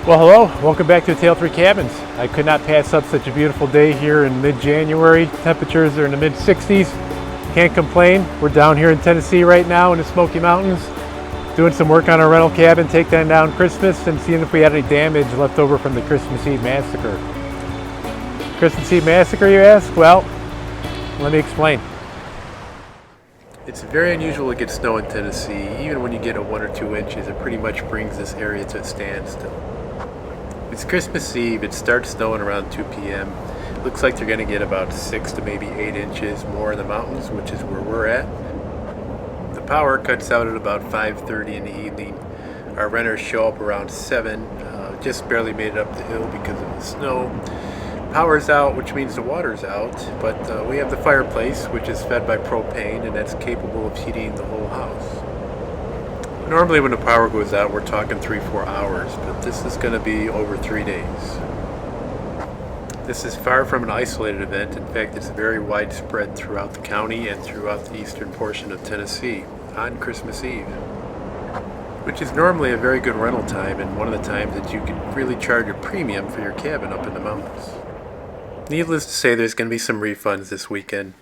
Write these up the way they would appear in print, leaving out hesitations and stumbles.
Well, hello, welcome back to Tale 3 Cabins. I could not pass up such a beautiful day here in mid-January. Temperatures are in the mid-60s. Can't complain. We're down here in Tennessee right now in the Smoky Mountains, doing some work on our rental cabin, taking down Christmas and seeing if we had any damage left over from the Christmas Eve Massacre. Christmas Eve Massacre, you ask? Well, let me explain. It's very unusual to get snow in Tennessee. Even when you get a 1 or 2 inches, it pretty much brings this area to a standstill. It's Christmas Eve. It starts snowing around 2 p.m. Looks like they're going to get about 6 to maybe 8 inches more in the mountains, which is where we're at. The power cuts out at about 5:30 in the evening. Our renters show up around 7. Just barely made it up the hill because of the snow. Power's out, which means the water's out, but we have the fireplace, which is fed by propane, and that's capable of heating the whole house. Normally when the power goes out, we're talking 3-4 hours, but this is going to be over 3 days. This is far from an isolated event. In fact, it's very widespread throughout the county and throughout the eastern portion of Tennessee on Christmas Eve, which is normally a very good rental time and one of the times that you can really charge a premium for your cabin up in the mountains. Needless to say, there's going to be some refunds this weekend.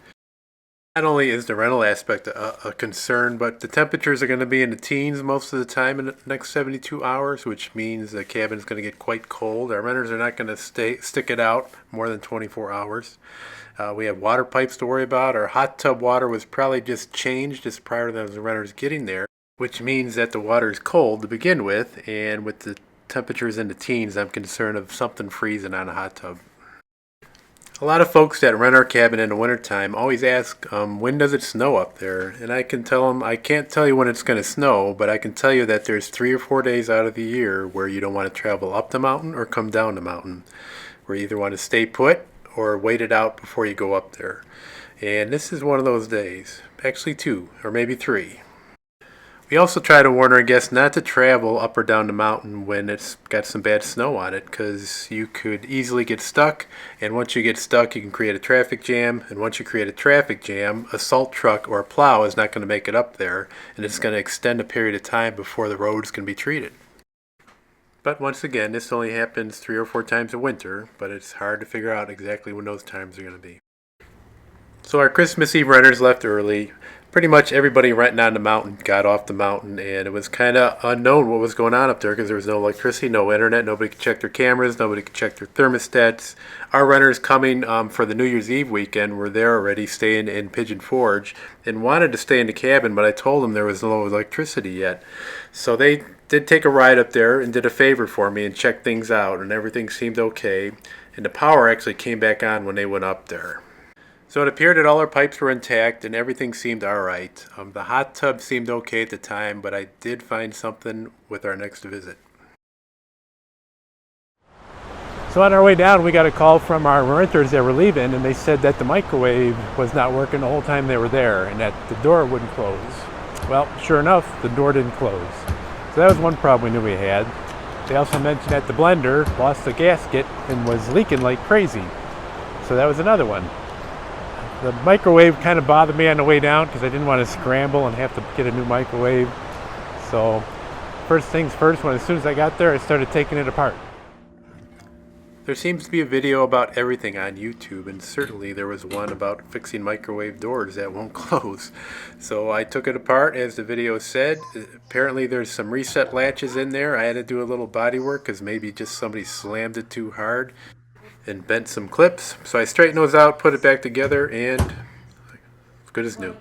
Not only is the rental aspect a concern, but the temperatures are going to be in the teens most of the time in the next 72 hours, which means the cabin is going to get quite cold. Our renters are not going to stick it out more than 24 hours. We have water pipes to worry about. Our hot tub water was probably just changed just prior to the renters getting there, which means that the water is cold to begin with, and with the temperatures in the teens, I'm concerned of something freezing on a hot tub. A lot of folks that rent our cabin in the wintertime always ask, when does it snow up there? And I can tell them, I can't tell you when it's going to snow, but I can tell you that there's 3 or 4 days out of the year where you don't want to travel up the mountain or come down the mountain, where you either want to stay put or wait it out before you go up there. And this is one of those days, actually 2 or maybe 3. We also try to warn our guests not to travel up or down the mountain when it's got some bad snow on it, because you could easily get stuck, and once you get stuck you can create a traffic jam, and once you create a traffic jam, a salt truck or a plow is not going to make it up there, and it's going to extend a period of time before the roads can be treated. But once again, this only happens 3 or 4 times a winter, but it's hard to figure out exactly when those times are going to be. So our Christmas Eve renters left early. Pretty much everybody renting on the mountain got off the mountain, and it was kind of unknown what was going on up there because there was no electricity, no internet, nobody could check their cameras, nobody could check their thermostats. Our renters coming for the New Year's Eve weekend were there already, staying in Pigeon Forge, and wanted to stay in the cabin, but I told them there was no electricity yet. So they did take a ride up there and did a favor for me and checked things out, and everything seemed okay, and the power actually came back on when they went up there. So it appeared that all our pipes were intact and everything seemed alright. The hot tub seemed okay at the time, but I did find something with our next visit. So on our way down, we got a call from our renters that were leaving, and they said that the microwave was not working the whole time they were there and that the door wouldn't close. Well, sure enough, the door didn't close. So that was one problem we knew we had. They also mentioned that the blender lost the gasket and was leaking like crazy. So that was another one. The microwave kind of bothered me on the way down because I didn't want to scramble and have to get a new microwave. So first things first, as soon as I got there, I started taking it apart. There seems to be a video about everything on YouTube, and certainly there was one about fixing microwave doors that won't close. So I took it apart as the video said. Apparently there's some reset latches in there. I had to do a little body work because maybe just somebody slammed it too hard and bent some clips. So I straightened those out, put it back together, and as good as new.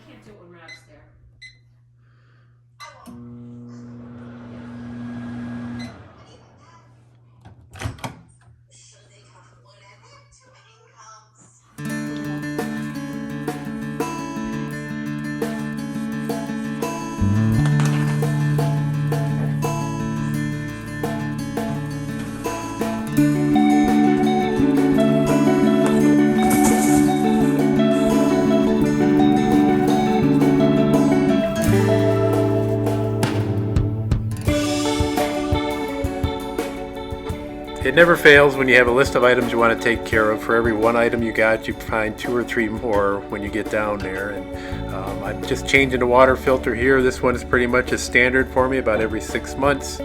It never fails when you have a list of items you want to take care of. For every one item you got, you find 2 or 3 more when you get down there. And I'm just changing the water filter here. This one is pretty much a standard for me about every 6 months.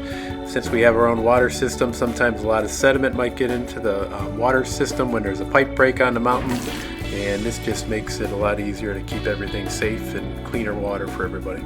Since we have our own water system, sometimes a lot of sediment might get into the water system when there's a pipe break on the mountains, and this just makes it a lot easier to keep everything safe and cleaner water for everybody.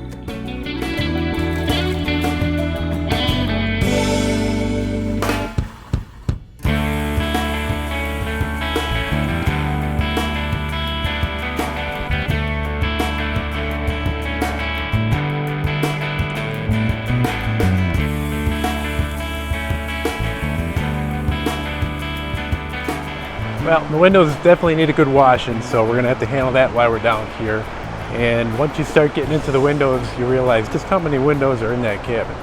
Well, the windows definitely need a good washing, so we're going to have to handle that while we're down here. And once you start getting into the windows, you realize just how many windows are in that cabin.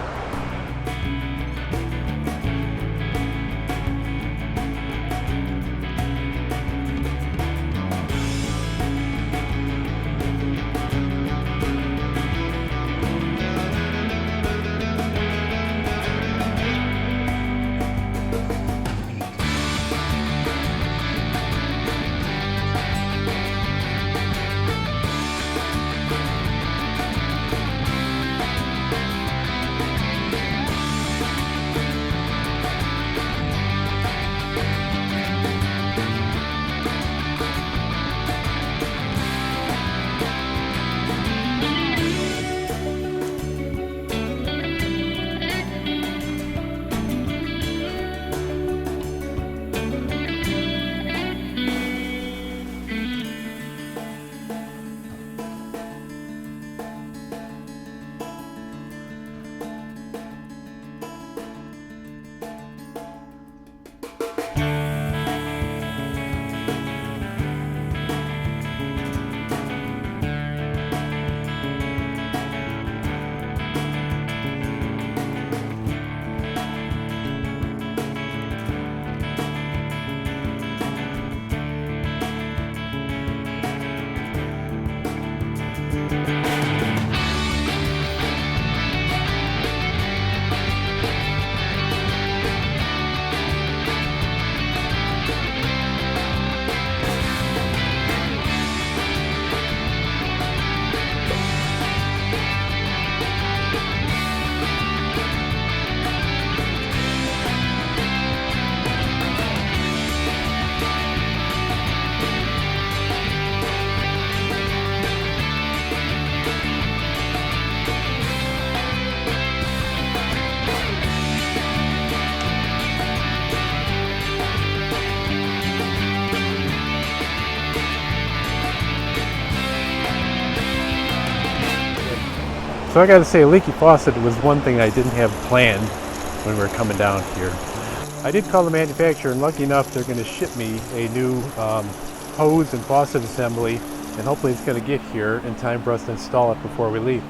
So I gotta say, a leaky faucet was one thing I didn't have planned when we were coming down here. I did call the manufacturer, and lucky enough they're gonna ship me a new hose and faucet assembly, and hopefully it's gonna get here in time for us to install it before we leave.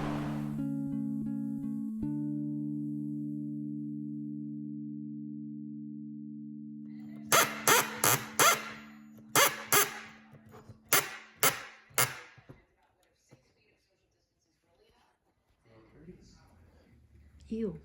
Ew.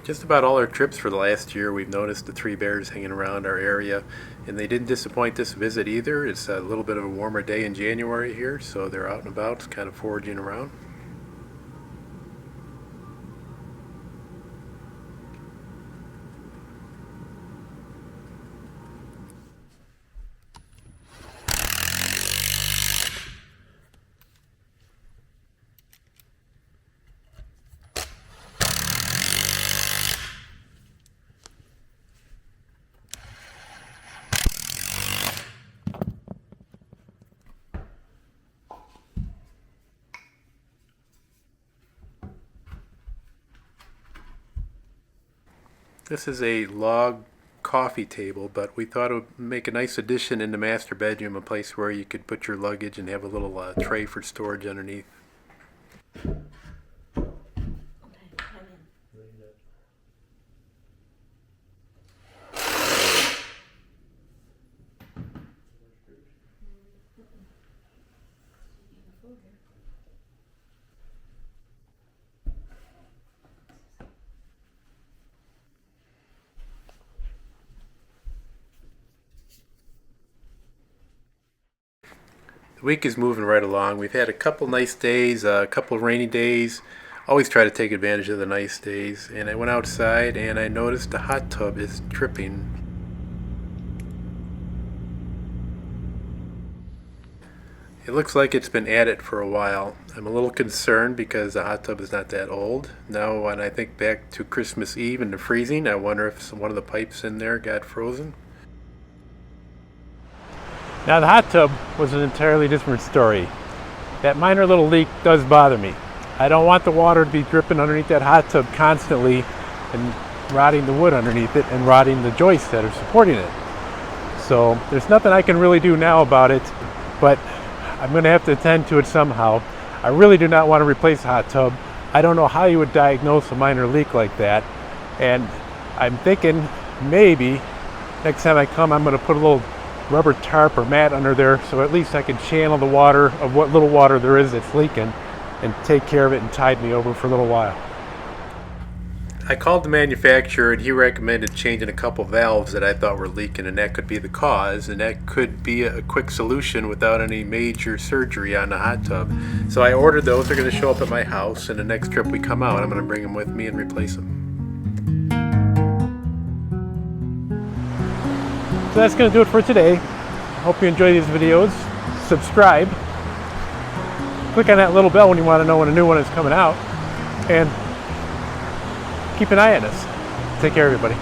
Just about all our trips for the last year, we've noticed the three bears hanging around our area, and they didn't disappoint this visit either. It's a little bit of a warmer day in January here, so they're out and about, kind of foraging around. This is a log coffee table, but we thought it would make a nice addition in the master bedroom, a place where you could put your luggage and have a little tray for storage underneath. The week is moving right along. We've had a couple nice days, a couple rainy days. Always try to take advantage of the nice days. And I went outside and I noticed the hot tub is dripping. It looks like it's been at it for a while. I'm a little concerned because the hot tub is not that old. Now when I think back to Christmas Eve and the freezing, I wonder if one of the pipes in there got frozen. Now the hot tub was an entirely different story. That minor little leak does bother me. I don't want the water to be dripping underneath that hot tub constantly and rotting the wood underneath it and rotting the joists that are supporting it. So there's nothing I can really do now about it, but I'm going to have to attend to it somehow. I really do not want to replace the hot tub. I don't know how you would diagnose a minor leak like that. And I'm thinking maybe next time I come I'm going to put a little rubber tarp or mat under there so at least I can channel the water of what little water there is that's leaking and take care of it and tide me over for a little while. I called the manufacturer and he recommended changing a couple valves that I thought were leaking, and that could be the cause, and that could be a quick solution without any major surgery on the hot tub. So I ordered those. They're going to show up at my house, and the next trip we come out I'm going to bring them with me and replace them. So that's going to do it for today. Hope you enjoy these videos. Subscribe. Click on that little bell when you want to know when a new one is coming out. And keep an eye on us. Take care, everybody.